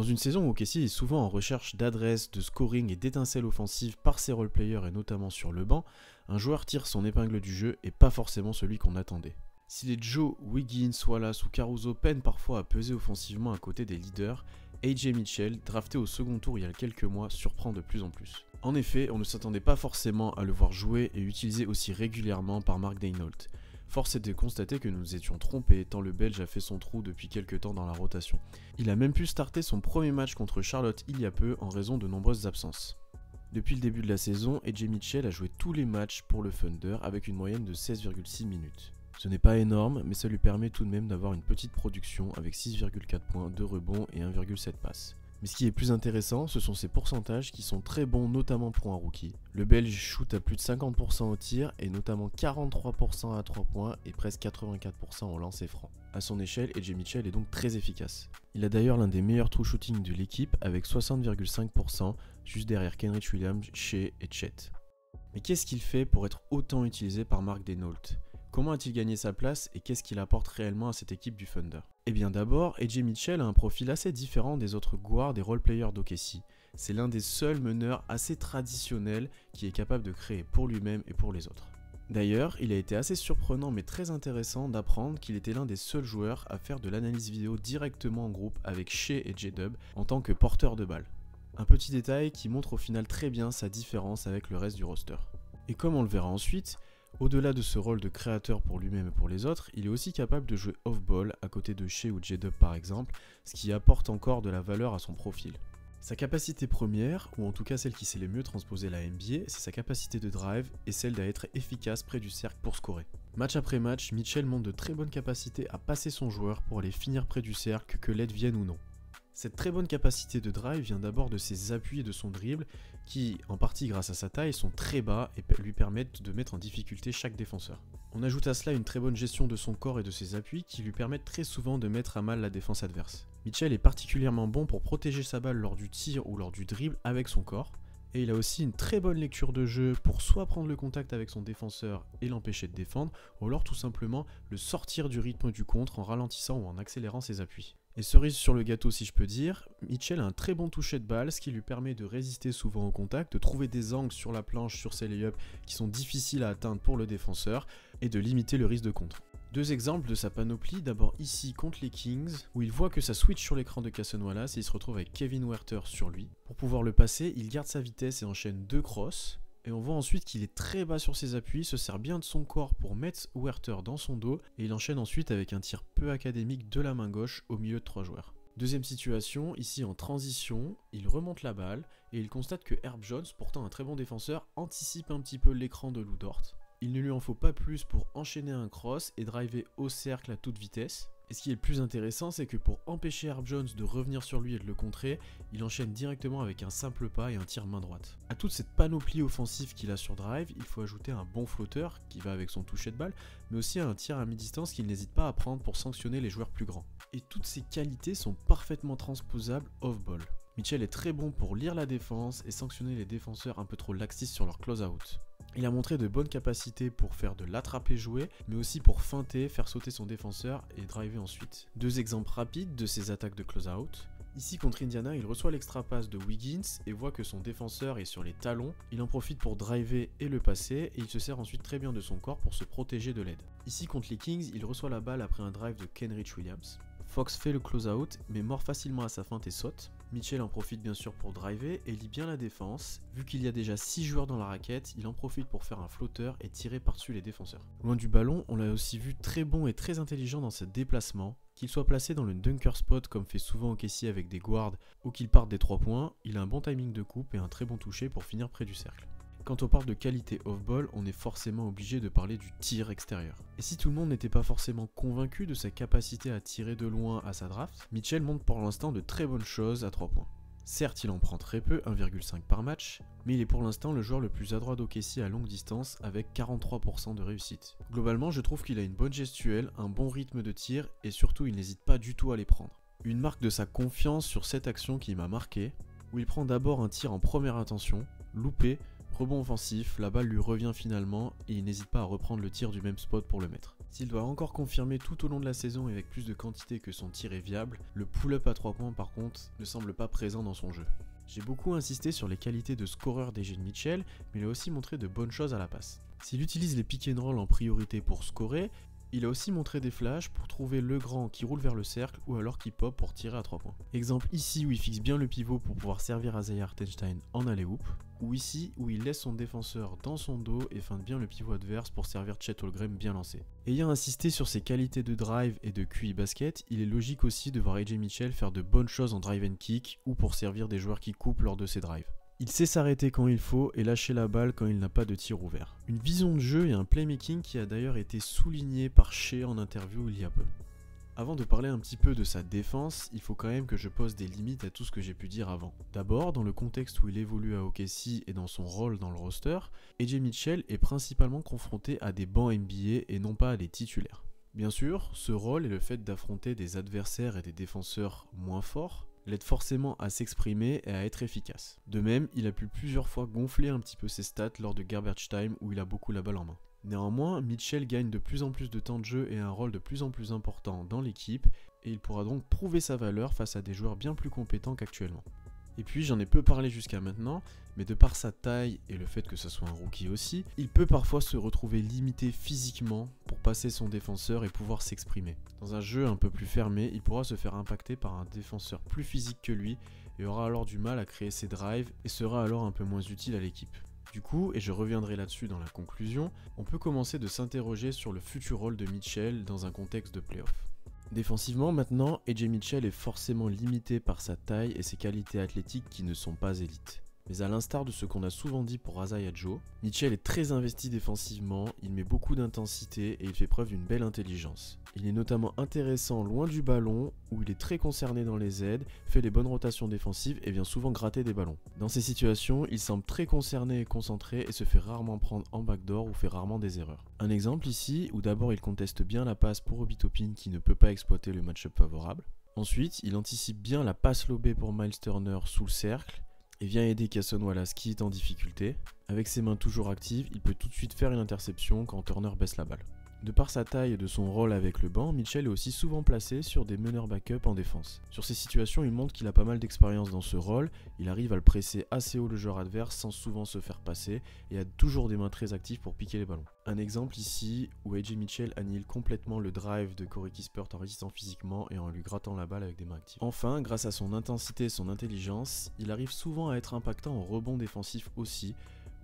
Dans une saison où OKC est souvent en recherche d'adresse, de scoring et d'étincelles offensives par ses roleplayers et notamment sur le banc, un joueur tire son épingle du jeu et pas forcément celui qu'on attendait. Si les Joe, Wiggins, Wallace ou Caruso peinent parfois à peser offensivement à côté des leaders, AJ Mitchell, drafté au second tour il y a quelques mois, surprend de plus en plus. En effet, on ne s'attendait pas forcément à le voir jouer et utilisé aussi régulièrement par Mark Daigneault. Force est de constater que nous nous étions trompés tant le Belge a fait son trou depuis quelques temps dans la rotation. Il a même pu starter son premier match contre Charlotte il y a peu en raison de nombreuses absences. Depuis le début de la saison, AJ Mitchell a joué tous les matchs pour le Thunder avec une moyenne de 16,6 minutes. Ce n'est pas énorme, mais ça lui permet tout de même d'avoir une petite production avec 6,4 points, 2 rebonds et 1,7 passes. Mais ce qui est plus intéressant, ce sont ses pourcentages qui sont très bons notamment pour un rookie. Le Belge shoot à plus de 50% au tir et notamment 43% à 3 points et presque 84% au lancer franc. À son échelle, AJ Mitchell est donc très efficace. Il a d'ailleurs l'un des meilleurs true shooting de l'équipe avec 60,5% juste derrière Kenrich Williams, Shea et Chet. Mais qu'est-ce qu'il fait pour être autant utilisé par Mark Daigneault ? Comment a-t-il gagné sa place et qu'est-ce qu'il apporte réellement à cette équipe du Thunder ? Eh bien d'abord, AJ Mitchell a un profil assez différent des autres guards et role-players d'OKC. C'est l'un des seuls meneurs assez traditionnels qui est capable de créer pour lui-même et pour les autres. D'ailleurs, il a été assez surprenant mais très intéressant d'apprendre qu'il était l'un des seuls joueurs à faire de l'analyse vidéo directement en groupe avec Shea et J-Dub en tant que porteur de balle. Un petit détail qui montre au final très bien sa différence avec le reste du roster. Et comme on le verra ensuite, au-delà de ce rôle de créateur pour lui-même et pour les autres, il est aussi capable de jouer off-ball à côté de Shea ou J-Dub par exemple, ce qui apporte encore de la valeur à son profil. Sa capacité première, ou en tout cas celle qui sait le mieux transposer la NBA, c'est sa capacité de drive et celle d'être efficace près du cercle pour scorer. Match après match, Mitchell montre de très bonnes capacités à passer son joueur pour aller finir près du cercle, que l'aide vienne ou non. Cette très bonne capacité de drive vient d'abord de ses appuis et de son dribble qui, en partie grâce à sa taille, sont très bas et lui permettent de mettre en difficulté chaque défenseur. On ajoute à cela une très bonne gestion de son corps et de ses appuis qui lui permettent très souvent de mettre à mal la défense adverse. Mitchell est particulièrement bon pour protéger sa balle lors du tir ou lors du dribble avec son corps, et il a aussi une très bonne lecture de jeu pour soit prendre le contact avec son défenseur et l'empêcher de défendre, ou alors tout simplement le sortir du rythme du contre en ralentissant ou en accélérant ses appuis. Et cerise sur le gâteau si je peux dire, Mitchell a un très bon toucher de balle, ce qui lui permet de résister souvent au contact, de trouver des angles sur la planche sur ses lay-ups qui sont difficiles à atteindre pour le défenseur, et de limiter le risque de contre. Deux exemples de sa panoplie, d'abord ici contre les Kings, où il voit que ça switch sur l'écran de Cason Wallace et il se retrouve avec Kevin Huerter sur lui. Pour pouvoir le passer, il garde sa vitesse et enchaîne 2 crosses. Et on voit ensuite qu'il est très bas sur ses appuis, se sert bien de son corps pour mettre Huerter dans son dos, et il enchaîne ensuite avec un tir peu académique de la main gauche au milieu de 3 joueurs. Deuxième situation, ici en transition, il remonte la balle, et il constate que Herb Jones, pourtant un très bon défenseur, anticipe un petit peu l'écran de Lou Dort. Il ne lui en faut pas plus pour enchaîner un cross et driver au cercle à toute vitesse. Et ce qui est le plus intéressant, c'est que pour empêcher Herb Jones de revenir sur lui et de le contrer, il enchaîne directement avec un simple pas et un tir main droite. À toute cette panoplie offensive qu'il a sur drive, il faut ajouter un bon flotteur qui va avec son toucher de balle, mais aussi un tir à mi-distance qu'il n'hésite pas à prendre pour sanctionner les joueurs plus grands. Et toutes ces qualités sont parfaitement transposables off-ball. Mitchell est très bon pour lire la défense et sanctionner les défenseurs un peu trop laxistes sur leur close-out. Il a montré de bonnes capacités pour faire de l'attraper-jouer, mais aussi pour feinter, faire sauter son défenseur et driver ensuite. Deux exemples rapides de ses attaques de close-out. Ici contre Indiana, il reçoit l'extra passe de Wiggins et voit que son défenseur est sur les talons. Il en profite pour driver et le passer, et il se sert ensuite très bien de son corps pour se protéger de l'aide. Ici contre les Kings, il reçoit la balle après un drive de Kenrich Williams. Fox fait le close-out, mais mord facilement à sa feinte et saute. Mitchell en profite bien sûr pour driver et lit bien la défense. Vu qu'il y a déjà 6 joueurs dans la raquette, il en profite pour faire un flotteur et tirer par-dessus les défenseurs. Loin du ballon, on l'a aussi vu très bon et très intelligent dans ses déplacements. Qu'il soit placé dans le dunker spot comme fait souvent OKC avec des guards ou qu'il parte des 3 points, il a un bon timing de coupe et un très bon toucher pour finir près du cercle. Quand on parle de qualité off-ball, on est forcément obligé de parler du tir extérieur. Et si tout le monde n'était pas forcément convaincu de sa capacité à tirer de loin à sa draft, Mitchell montre pour l'instant de très bonnes choses à 3 points. Certes, il en prend très peu, 1,5 par match, mais il est pour l'instant le joueur le plus adroit d'OKC à longue distance avec 43% de réussite. Globalement, je trouve qu'il a une bonne gestuelle, un bon rythme de tir et surtout il n'hésite pas du tout à les prendre. Une marque de sa confiance sur cette action qui m'a marqué, où il prend d'abord un tir en première intention, loupé, rebond offensif, la balle lui revient finalement et il n'hésite pas à reprendre le tir du même spot pour le mettre. S'il doit encore confirmer tout au long de la saison et avec plus de quantité que son tir est viable, le pull-up à 3 points par contre ne semble pas présent dans son jeu. J'ai beaucoup insisté sur les qualités de scoreur d'AJ Mitchell, mais il a aussi montré de bonnes choses à la passe. S'il utilise les pick and roll en priorité pour scorer, il a aussi montré des flashs pour trouver le grand qui roule vers le cercle ou alors qui pop pour tirer à 3 points. Exemple ici où il fixe bien le pivot pour pouvoir servir Isaiah Hartenstein en alley-oop, ou ici où il laisse son défenseur dans son dos et feinte bien le pivot adverse pour servir Chet Holmgren bien lancé. Ayant insisté sur ses qualités de drive et de QI basket, il est logique aussi de voir AJ Mitchell faire de bonnes choses en drive and kick ou pour servir des joueurs qui coupent lors de ses drives. Il sait s'arrêter quand il faut et lâcher la balle quand il n'a pas de tir ouvert. Une vision de jeu et un playmaking qui a d'ailleurs été souligné par Shea en interview il y a peu. Avant de parler un petit peu de sa défense, il faut quand même que je pose des limites à tout ce que j'ai pu dire avant. D'abord, dans le contexte où il évolue à OKC et dans son rôle dans le roster, AJ Mitchell est principalement confronté à des bancs NBA et non pas à des titulaires. Bien sûr, ce rôle et le fait d'affronter des adversaires et des défenseurs moins forts l'aide forcément à s'exprimer et à être efficace. De même, il a pu plusieurs fois gonfler un petit peu ses stats lors de garbage time où il a beaucoup la balle en main. Néanmoins, Mitchell gagne de plus en plus de temps de jeu et un rôle de plus en plus important dans l'équipe et il pourra donc prouver sa valeur face à des joueurs bien plus compétents qu'actuellement. Et puis j'en ai peu parlé jusqu'à maintenant, mais de par sa taille et le fait que ce soit un rookie aussi, il peut parfois se retrouver limité physiquement pour passer son défenseur et pouvoir s'exprimer. Dans un jeu un peu plus fermé, il pourra se faire impacter par un défenseur plus physique que lui et aura alors du mal à créer ses drives et sera alors un peu moins utile à l'équipe. Du coup, et je reviendrai là-dessus dans la conclusion, on peut commencer de s'interroger sur le futur rôle de Mitchell dans un contexte de playoff. Défensivement maintenant, AJ Mitchell est forcément limité par sa taille et ses qualités athlétiques qui ne sont pas élites. Mais à l'instar de ce qu'on a souvent dit pour Isaiah Joe, Mitchell est très investi défensivement, il met beaucoup d'intensité et il fait preuve d'une belle intelligence. Il est notamment intéressant loin du ballon, où il est très concerné dans les aides, fait les bonnes rotations défensives et vient souvent gratter des ballons. Dans ces situations, il semble très concerné et concentré et se fait rarement prendre en backdoor ou fait rarement des erreurs. Un exemple ici, où d'abord il conteste bien la passe pour Obi Toppin qui ne peut pas exploiter le match-up favorable. Ensuite, il anticipe bien la passe lobée pour Miles Turner sous le cercle, et vient aider Cason Wallace qui est en difficulté. Avec ses mains toujours actives, il peut tout de suite faire une interception quand Turner baisse la balle. De par sa taille et de son rôle avec le banc, Mitchell est aussi souvent placé sur des meneurs backup en défense. Sur ces situations, il montre qu'il a pas mal d'expérience dans ce rôle, il arrive à le presser assez haut le joueur adverse sans souvent se faire passer et a toujours des mains très actives pour piquer les ballons. Un exemple ici où AJ Mitchell annihile complètement le drive de Corey Kispert en résistant physiquement et en lui grattant la balle avec des mains actives. Enfin, grâce à son intensité et son intelligence, il arrive souvent à être impactant en rebond défensif aussi,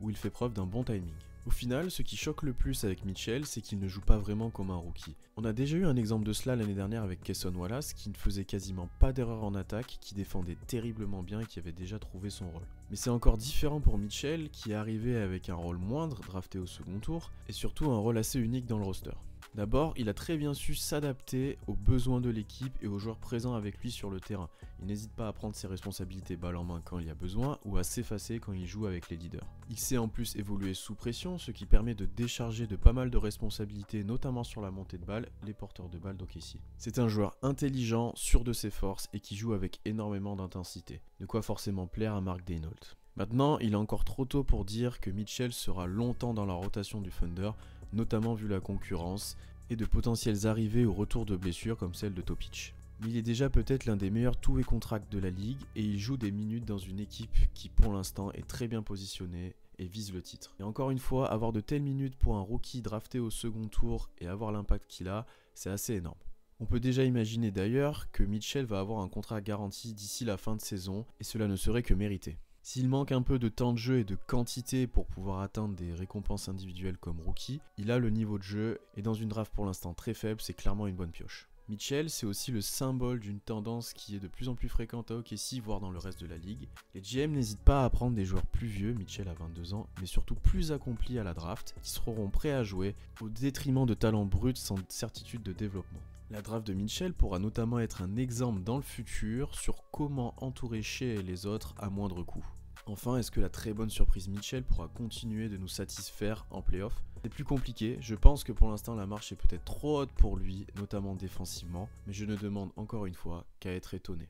où il fait preuve d'un bon timing. Au final, ce qui choque le plus avec Mitchell, c'est qu'il ne joue pas vraiment comme un rookie. On a déjà eu un exemple de cela l'année dernière avec Cason Wallace, qui ne faisait quasiment pas d'erreur en attaque, qui défendait terriblement bien et qui avait déjà trouvé son rôle. Mais c'est encore différent pour Mitchell, qui est arrivé avec un rôle moindre, drafté au second tour, et surtout un rôle assez unique dans le roster. D'abord, il a très bien su s'adapter aux besoins de l'équipe et aux joueurs présents avec lui sur le terrain. Il n'hésite pas à prendre ses responsabilités balle en main quand il y a besoin ou à s'effacer quand il joue avec les leaders. Il sait en plus évoluer sous pression, ce qui permet de décharger de pas mal de responsabilités, notamment sur la montée de balle, les porteurs de balle d'OKC. C'est un joueur intelligent, sûr de ses forces et qui joue avec énormément d'intensité. De quoi forcément plaire à Mark Daigneault. Maintenant, il est encore trop tôt pour dire que Mitchell sera longtemps dans la rotation du Thunder, notamment vu la concurrence et de potentielles arrivées ou retours de blessures comme celle de Topic. Mais il est déjà peut-être l'un des meilleurs two-way contracts de la ligue et il joue des minutes dans une équipe qui pour l'instant est très bien positionnée et vise le titre. Et encore une fois, avoir de telles minutes pour un rookie drafté au second tour et avoir l'impact qu'il a, c'est assez énorme. On peut déjà imaginer d'ailleurs que Mitchell va avoir un contrat garanti d'ici la fin de saison et cela ne serait que mérité. S'il manque un peu de temps de jeu et de quantité pour pouvoir atteindre des récompenses individuelles comme rookie, il a le niveau de jeu et dans une draft pour l'instant très faible, c'est clairement une bonne pioche. Mitchell, c'est aussi le symbole d'une tendance qui est de plus en plus fréquente à OKC, voire dans le reste de la ligue. Les GM n'hésitent pas à prendre des joueurs plus vieux, Mitchell a 22 ans, mais surtout plus accomplis à la draft, qui seront prêts à jouer au détriment de talents bruts sans certitude de développement. La draft de Mitchell pourra notamment être un exemple dans le futur sur comment entourer Shea et les autres à moindre coût. Enfin, est-ce que la très bonne surprise Mitchell pourra continuer de nous satisfaire en playoff? C'est plus compliqué, je pense que pour l'instant la marche est peut-être trop haute pour lui, notamment défensivement, mais je ne demande encore une fois qu'à être étonné.